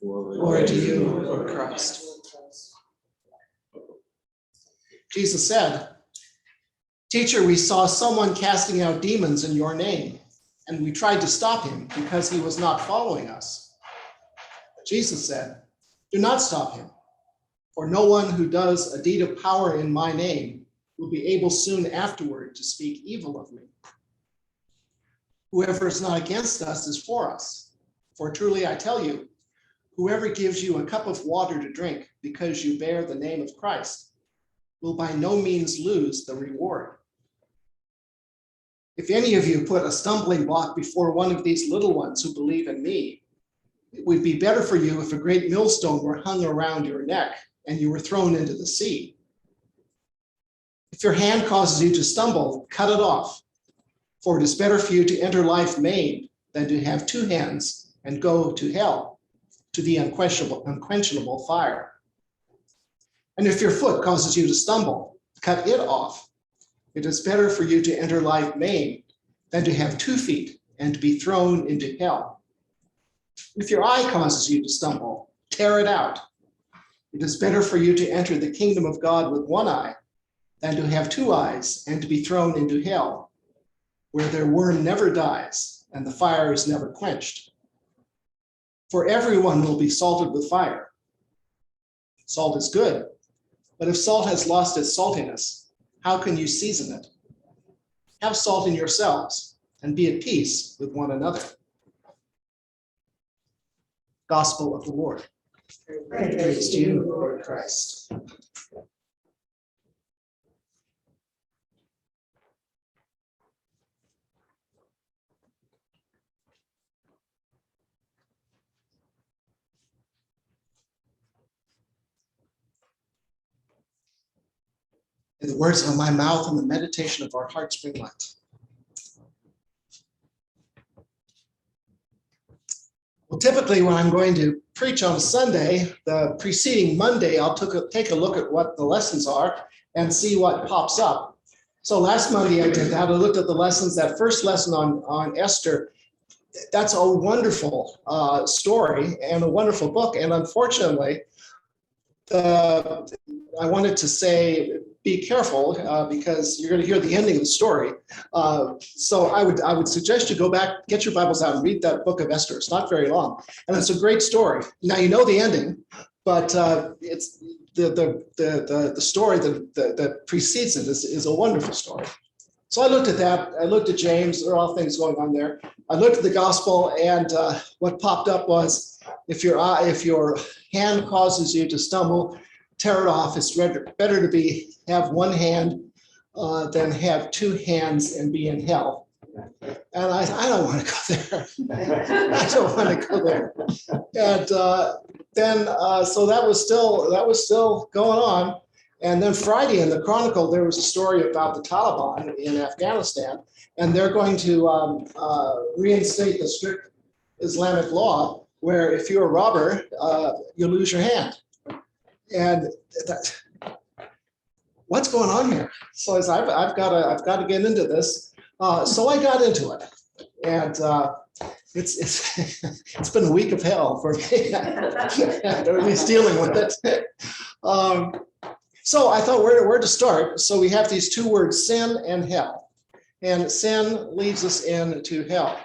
Glory to you, Lord Christ. Jesus said, "Teacher, we saw someone casting out demons in your name, and we tried to stop him because he was not following us." Jesus said, "Do not stop him, for no one who does a deed of power in my name will be able soon afterward to speak evil of me. Whoever is not against us is for us. For truly I tell you, whoever gives you a cup of water to drink because you bear the name of Christ will by no means lose the reward. If any of you put a stumbling block before one of these little ones who believe in me, it would be better for you if a great millstone were hung around your neck and you were thrown into the sea. If your hand causes you to stumble, cut it off, for it is better for you to enter life maimed than to have two hands and go to hell, to the unquenchable fire. And if your foot causes you to stumble, cut it off. It is better for you to enter life maimed than to have 2 feet and to be thrown into hell. If your eye causes you to stumble, tear it out. It is better for you to enter the kingdom of God with 1 eye than to have 2 eyes and to be thrown into hell, where their worm never dies and the fire is never quenched. For everyone will be salted with fire. Salt is good, but if salt has lost its saltiness, how can you season it? Have salt in yourselves and be at peace with one another." Gospel of the Lord. Praise to you, Lord Christ. In the words of my mouth and the meditation of our hearts bring light. Well, typically when I'm going to preach on a Sunday, the preceding Monday, I'll take a look at what the lessons are and see what pops up. So last Monday I did that. I looked at the lessons, that first lesson on Esther. That's a wonderful story and a wonderful book. And unfortunately, I wanted to say, be careful because you're going to hear the ending of the story. So I would suggest you go back, get your Bibles out and read that book of Esther. It's not very long, and it's a great story. Now you know the ending, but it's the story that precedes it is a wonderful story. So I looked at that. I looked at James. There are all things going on there. I looked at the gospel, and what popped up was, if your hand causes you to stumble, tear it off. It's better to have 1 hand than have 2 hands and be in hell. And I don't want to go there. I don't want to go there. And then so that was still going on. And then Friday in the Chronicle, there was a story about the Taliban in Afghanistan, and they're going to reinstate the strict Islamic law where if you're a robber, you lose your hand. And what's going on here? So I've got to get into this. So I got into it, and it's been a week of hell for me, at least dealing with it. So I thought where to start. So we have these 2 words, sin and hell, and sin leads us into hell,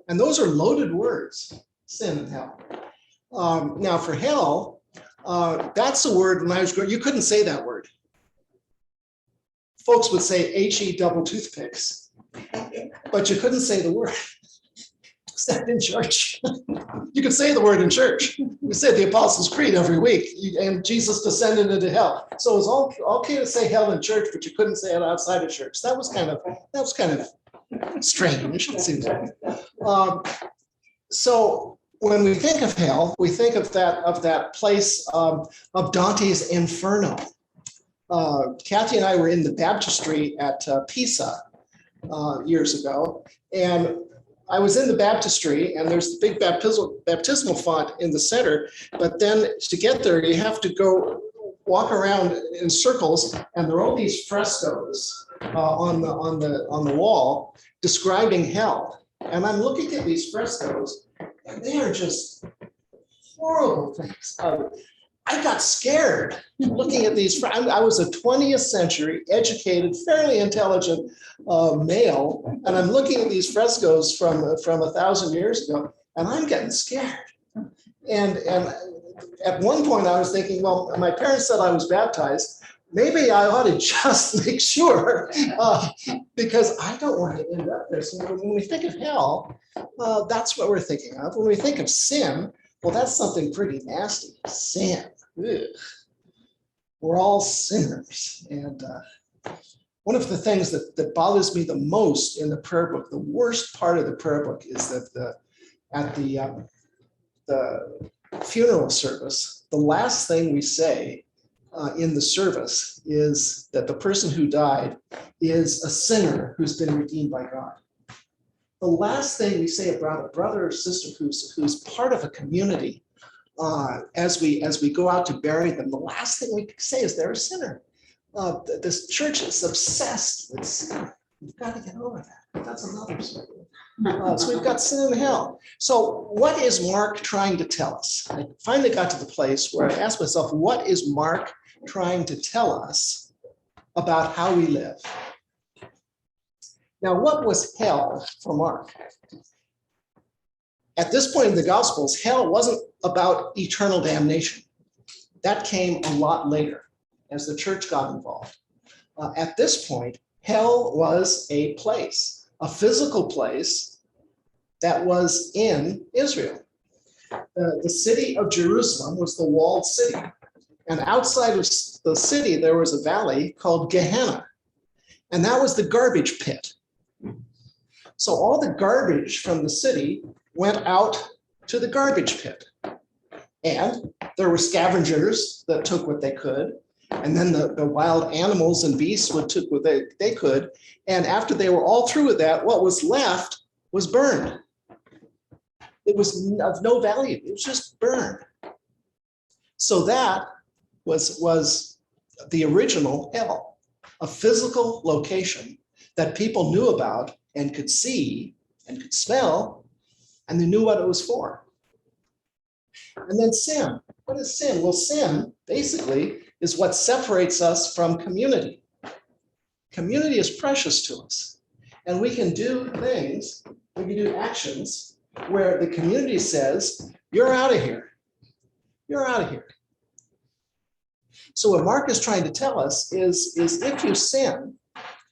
and those are loaded words, sin and hell. Now for hell. That's a word when I was growing, you couldn't say that word. Folks would say HE double toothpicks, but you couldn't say the word, except in church. You could say the word in church. We said the Apostles' Creed every week, and Jesus descended into hell. So it was okay to say hell in church, but you couldn't say it outside of church. That was kind of strange, it seems like. So when we think of hell, we think of that place of Dante's Inferno. Kathy and I were in the baptistry at Pisa years ago, and I was in the baptistry, and there's the big baptismal font in the center, but then to get there, you have to walk around in circles, and there are all these frescoes on the wall describing hell. And I'm looking at these frescoes, and they are just horrible things. I got scared looking at these. I was a 20th century educated, fairly intelligent male, and I'm looking at these frescoes from 1,000 years ago, and I'm getting scared. And at one point I was thinking, well, my parents said I was baptized. Maybe I ought to just make sure, because I don't want to end up there. So when we think of hell, that's what we're thinking of. When we think of sin, well, that's something pretty nasty. Sin. Ugh. We're all sinners. And one of the things that bothers me the most in the prayer book, the worst part of the prayer book, is that at the funeral service, the last thing we say in the service is that the person who died is a sinner who's been redeemed by God. The last thing we say about a brother or sister who's part of a community, as we go out to bury them, the last thing we say is they're a sinner. This church is obsessed with sin. We've got to get over that. That's another story. So we've got sin and hell. So what is Mark trying to tell us? I finally got to the place where I asked myself, what is Mark trying to tell us about how we live? Now, what was hell for Mark? At this point in the Gospels, hell wasn't about eternal damnation. That came a lot later as the church got involved. At this point, hell was a place, a physical place that was in Israel. The city of Jerusalem was the walled city. And outside of the city, there was a valley called Gehenna. And that was the garbage pit. So all the garbage from the city went out to the garbage pit. And there were scavengers that took what they could. And then the wild animals and beasts would took what they could. And after they were all through with that, what was left was burned. It was of no value. It was just burned. So that was the original hell, a physical location that people knew about and could see and could smell, and they knew what it was for. And then sin. What is sin? Well, sin basically is what separates us from community. Community is precious to us. And we can do things, we can do actions where the community says, you're out of here. You're out of here. So what Mark is trying to tell us is if you sin,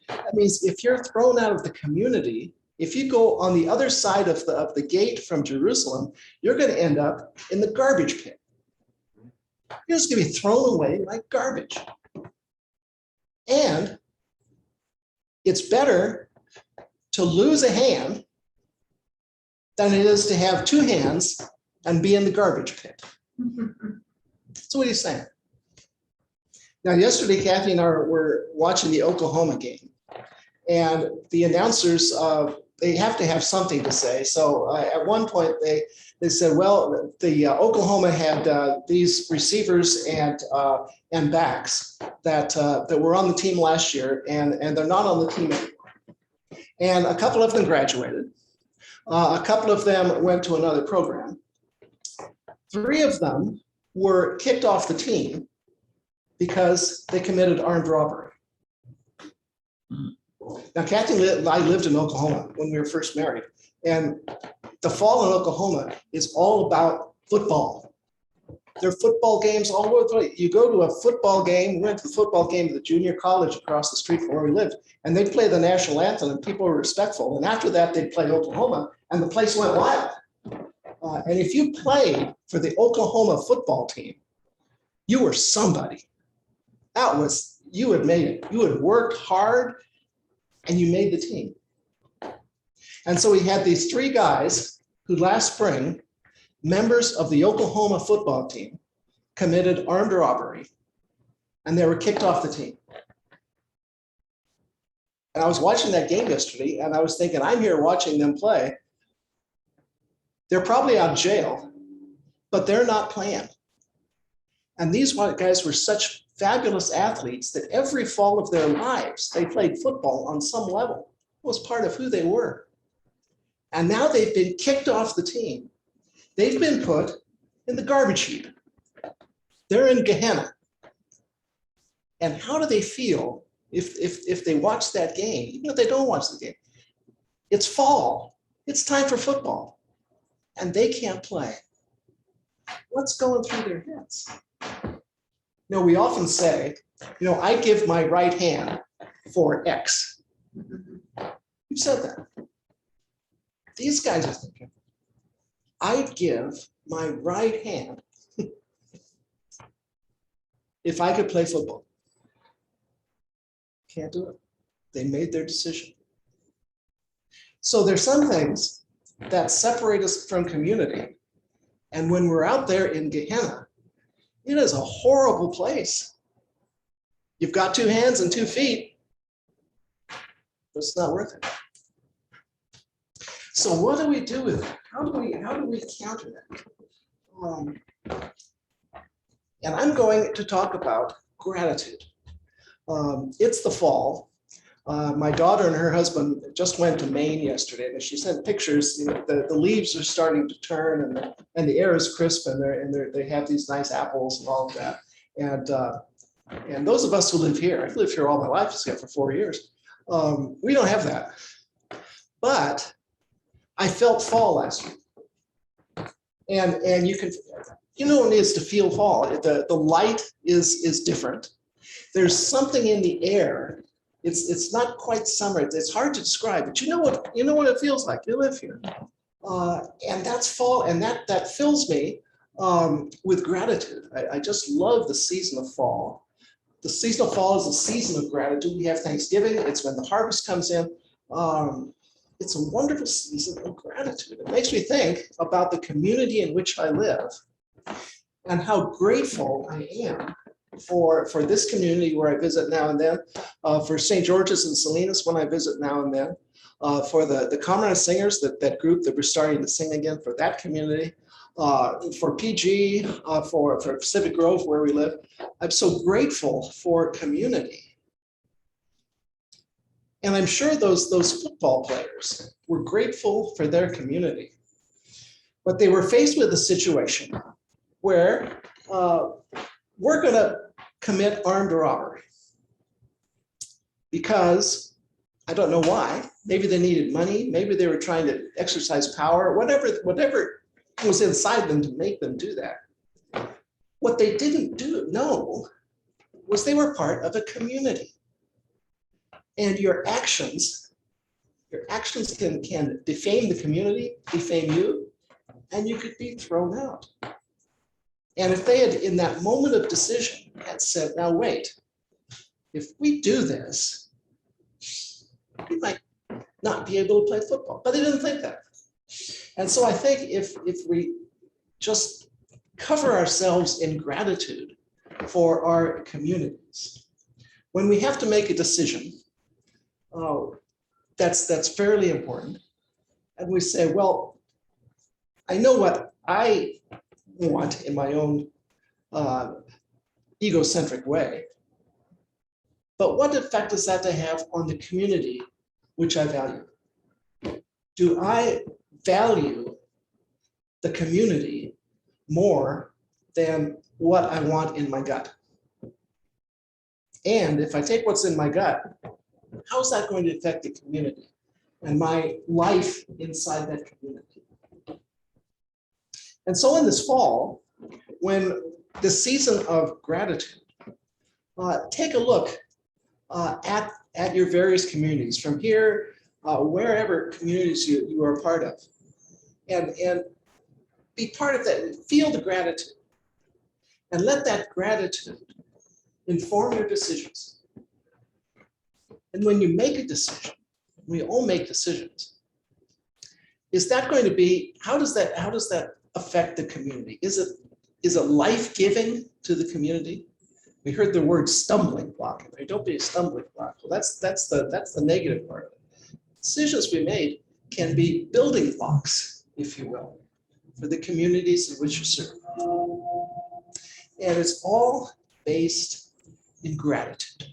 that means if you're thrown out of the community, if you go on the other side of the gate from Jerusalem, you're going to end up in the garbage pit. You're just going to be thrown away like garbage. And it's better to lose a hand than it is to have two hands and be in the garbage pit. So what are you saying? Now, yesterday, Kathy and I were watching the Oklahoma game, and the announcers, they have to have something to say. So at one point, they said, well, the Oklahoma had these receivers and backs that were on the team last year, and they're not on the team anymore. And a couple of them graduated. A couple of them went to another program. 3 of them were kicked off the team because they committed armed robbery. Now, Kathy and I lived in Oklahoma when we were first married, and the fall in Oklahoma is all about football. There are football games all over the place. You go to a football game, we went to the football game at the junior college across the street from where we lived, and they'd play the national anthem, and people were respectful. And after that, they'd play Oklahoma, and the place went wild. And if you played for the Oklahoma football team, you were somebody. You had made it. You had worked hard, and you made the team. And so we had these 3 guys who last spring, members of the Oklahoma football team, committed armed robbery, and they were kicked off the team. And I was watching that game yesterday, and I was thinking, I'm here watching them play. They're probably out of jail, but they're not playing. And these guys were such fabulous athletes that every fall of their lives, they played football on some level. It was part of who they were. And now they've been kicked off the team. They've been put in the garbage heap. They're in Gehenna. And how do they feel if they watch that game, even if they don't watch the game? It's fall. It's time for football. And they can't play. What's going through their heads? We often say, I give my right hand for X. You've said that. These guys are thinking, I'd give my right hand if I could play football. Can't do it. They made their decision. So there's some things that separate us from community. And when we're out there in Gehenna, it is a horrible place. You've got 2 hands and 2 feet, but it's not worth it. So what do we do with it? How do we counter that? And I'm going to talk about gratitude. It's the fall. My daughter and her husband just went to Maine yesterday, and she sent pictures. The leaves are starting to turn, and the air is crisp, and they have these nice apples and all of that. And those of us who live here, I've lived here all my life, except for 4 years. We don't have that. But I felt fall last week, and you can, what it is to feel fall. The light is different. There's something in the air. It's not quite summer. It's hard to describe, but you know what it feels like. You live here, and that's fall, and that fills me with gratitude. I just love the season of fall. The season of fall is a season of gratitude. We have Thanksgiving. It's when the harvest comes in. It's a wonderful season of gratitude. It makes me think about the community in which I live and how grateful I am for this community where I visit now and then, for St. George's and Salinas when I visit now and then, for the Camarena Singers, that group that we're starting to sing again, for that community, for PG, for Pacific Grove where we live. I'm so grateful for community. And I'm sure those football players were grateful for their community. But they were faced with a situation where we're going to commit armed robbery because I don't know why. Maybe they needed money. Maybe they were trying to exercise power, whatever was inside them to make them do that. What they didn't know was they were part of a community. And your actions can defame the community, defame you, and you could be thrown out. And if they had, in that moment of decision, had said, now wait, if we do this, we might not be able to play football. But they didn't think that. And so I think if we just cover ourselves in gratitude for our communities, when we have to make a decision, that's fairly important. And we say, well, I know what I want in my own egocentric way, but what effect does that have on the community which I value? Do I value the community more than what I want in my gut? And if I take what's in my gut, how is that going to affect the community and my life inside that community? And so in this fall, when the season of gratitude, take a look at your various communities from here, wherever communities you are a part of, and be part of that. Feel the gratitude and let that gratitude inform your decisions. And when you make a decision, we all make decisions. Is that going to be, how does that affect the community? Is it life-giving to the community? We heard the word stumbling block. Don't be a stumbling block. Well, that's the negative part of it. Decisions we made can be building blocks, if you will, for the communities in which you serve. And it's all based in gratitude.